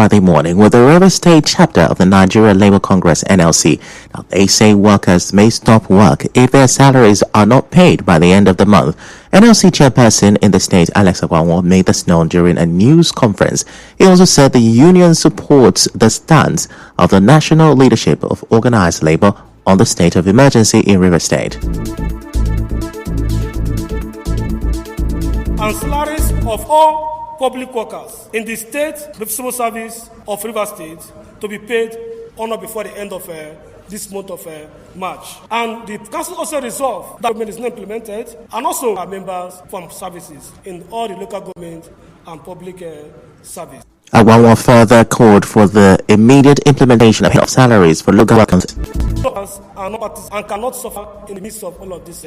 Friday morning with the River State chapter of the Nigeria Labour Congress (NLC). Now, they say workers may stop work if their salaries are not paid by the end of the month. NLC chairperson in the state, Alex Agwanwo, made this known during a news conference. He also said the union supports the stance of the national leadership of organized labour on the state of emergency in River State. And salaries of all public workers in the state civil service of River State to be paid on or before the end of this month of March. And the council also resolved that government is not implemented, and also our members from services in all the local government and public service. Agwanwo further called for the immediate implementation of salaries for local workers. Workers are not and cannot suffer in the midst of all of this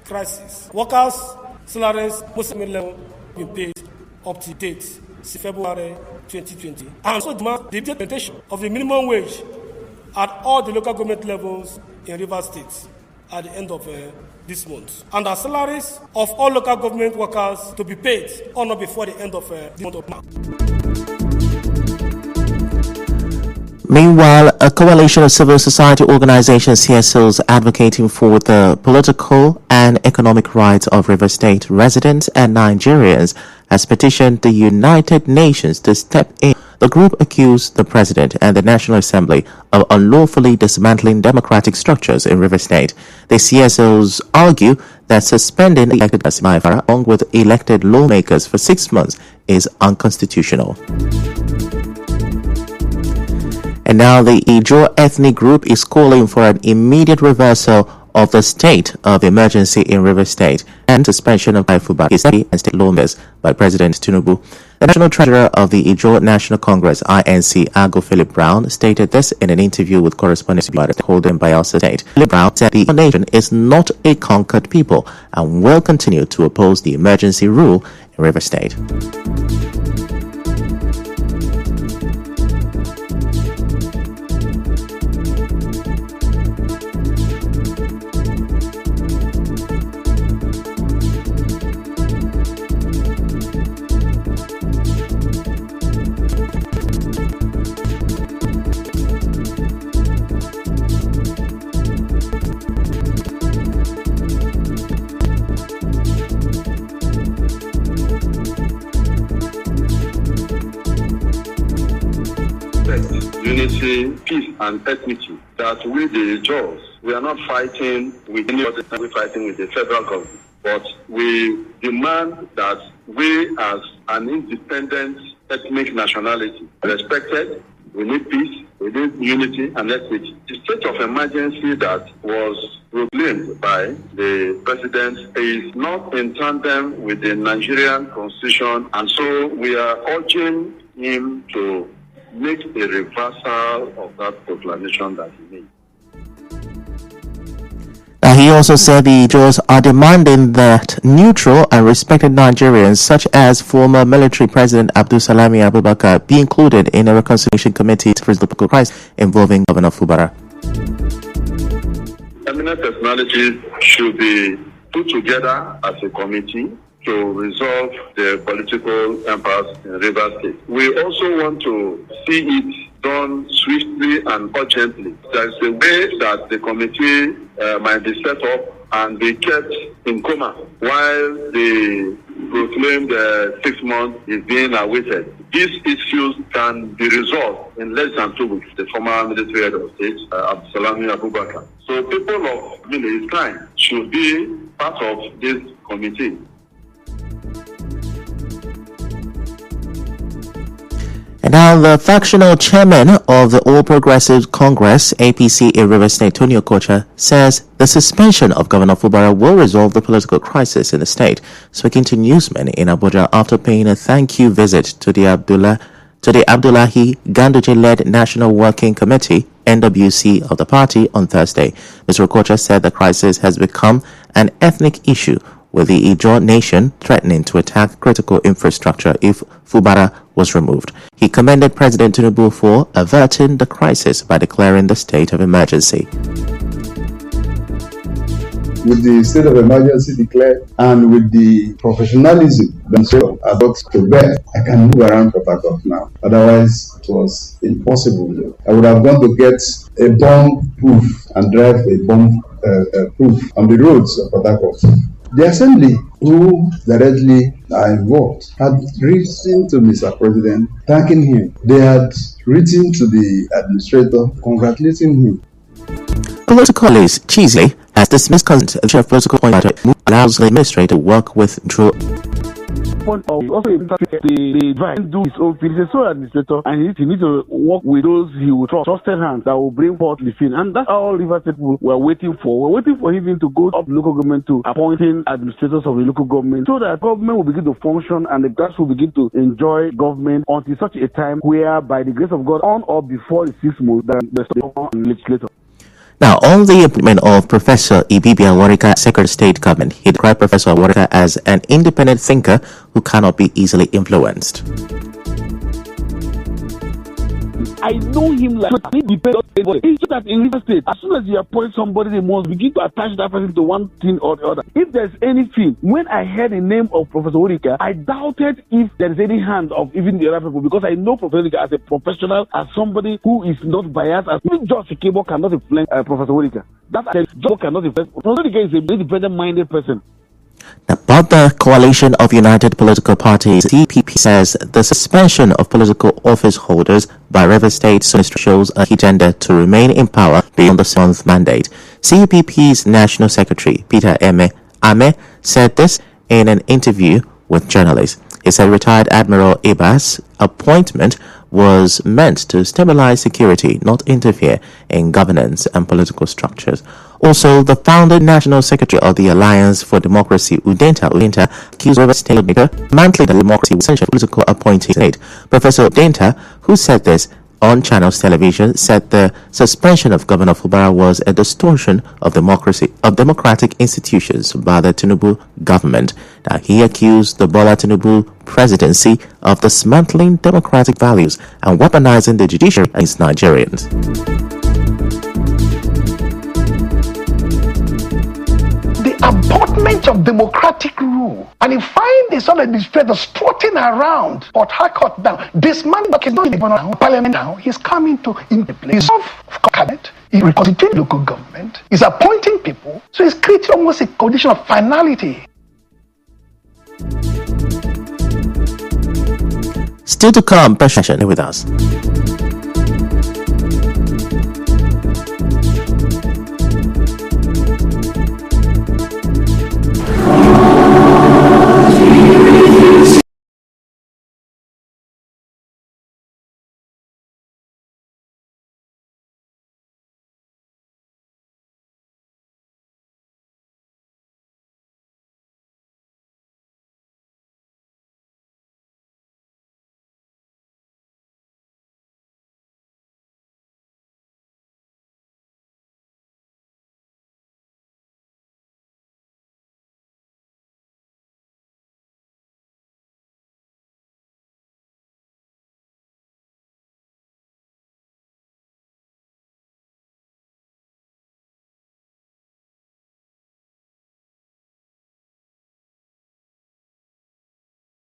crisis. Workers' salaries must be paid up to date, February 2020. And so demand the implementation of the minimum wage at all the local government levels in River State at the end of this month. And the salaries of all local government workers to be paid on or before the end of this month of March. Meanwhile, a coalition of civil society organizations, CSOs, advocating for the political and economic rights of River State residents and Nigerians has petitioned the United Nations to step in. The group accused the President and the National Assembly of unlawfully dismantling democratic structures in River State. The CSOs argue that suspending elected Asimai along with elected lawmakers for 6 months is unconstitutional. And now the Ijaw ethnic group is calling for an immediate reversal of the state of emergency in River State and suspension of Fubara and state lawmakers by President Tinubu. The National Treasurer of the Ijaw National Congress (INC), Ago Philip Brown, stated this in an interview with correspondent Holden Bayelsa State. Philip Brown said the nation is not a conquered people and will continue to oppose the emergency rule in River State. Unity, peace, and equity. That we, the Ijaws, we are not fighting with anybody, we're fighting with the federal government. But we demand that we, as an independent ethnic nationality, respected. We need peace, we need unity and equity. The state of emergency that was proclaimed by the president is not in tandem with the Nigerian constitution, and so we are urging him to make a reversal of that proclamation that he made. He also said the Ijaws are demanding that neutral and respected Nigerians, such as former military president Abdulsalami Abubakar, be included in a reconciliation committee to resolve the political crisis involving Governor Fubara. Eminent personalities should be put together as a committee to resolve the political impasse in River State. We also want to see it done swiftly and urgently. There is a way that the committee might be set up and be kept in coma while the proclaimed 6 months is being awaited. These issues can be resolved in less than 2 weeks. The former military head of state, Abdulsalami Abubakar. So people of his kind should be part of this committee. And now the factional chairman of the All Progressive Congress, APC in River State, Tony Okocha, says the suspension of Governor Fubara will resolve the political crisis in the state. Speaking to newsmen in Abuja after paying a thank you visit to the Abdullahi Ganduje-led National Working Committee, NWC, of the party on Thursday, Mr. Okocha said the crisis has become an ethnic issue, with the Ijaw nation threatening to attack critical infrastructure if Fubara was removed. He commended President Tinubu for averting the crisis by declaring the state of emergency. with the state of emergency declared and with the professionalism themselves brought to bear, I can move around Port Harcourt now. Otherwise, it was impossible. I would have gone to get a bomb proof and drive a bomb proof on the roads of Port Harcourt. The Assembly, who directly are involved, had written to Mr. President thanking him. They had written to the administrator congratulating him. Political analyst Cheesley has dismissed content of chief political point who allows the administrator to work with Drew. Also, the drive do his own field. He's a sole administrator, and he needs to work with those he will trusted hands that will bring forth the field. And that's all Rivers State people were waiting for. We're waiting for him to go up the local government to appointing administrators of the local government, so that government will begin to function and the grass will begin to enjoy government until such a time where, by the grace of God, on or before the 6 months, the legislator. Now, on the appointment of Professor Ibibi Awarika as Secretary of State Government, he described Professor Awarika as an independent thinker who cannot be easily influenced. I know him like it's just that in Rivers State, as soon as you appoint somebody, they must begin to attach that person to one thing or the other. If there's anything, when I heard the name of Professor Awarika, I doubted if there is any hand of even the other people, because I know Professor Awarika as a professional, as somebody who is not biased, as even George Ikebo cannot influence Professor Awarika. That George cannot influence. Professor Awarika is a independent-minded person. About the coalition of united political parties, CPP says the suspension of political office holders by Rivers State shows a agenda to remain in power beyond the 7th mandate. CPP's National Secretary, Peter Ame, said this in an interview with journalists. He said retired Admiral Ibas' appointment was meant to stabilize security, not interfere in governance and political structures. Also, the founding National Secretary of the Alliance for Democracy, Udenta, accused Rivers State maker mantling the democracy with essential political appointee state. Professor Udenta, who said this on Channels Television, said the suspension of Governor Fubara was a distortion of democratic institutions by the Tinubu government. Now, he accused the Bola Tinubu presidency of dismantling democratic values and weaponizing the judiciary against Nigerians. The abhorrement of democratic rule, and you find the sort of administrator strutting around Port Harcourt now, dismantling, but he's not in the parliament now, he's coming to in the place of cabinet, he's reconstituting local government, he's appointing people, so he's creating almost a condition of finality. Still to come, Passion with us.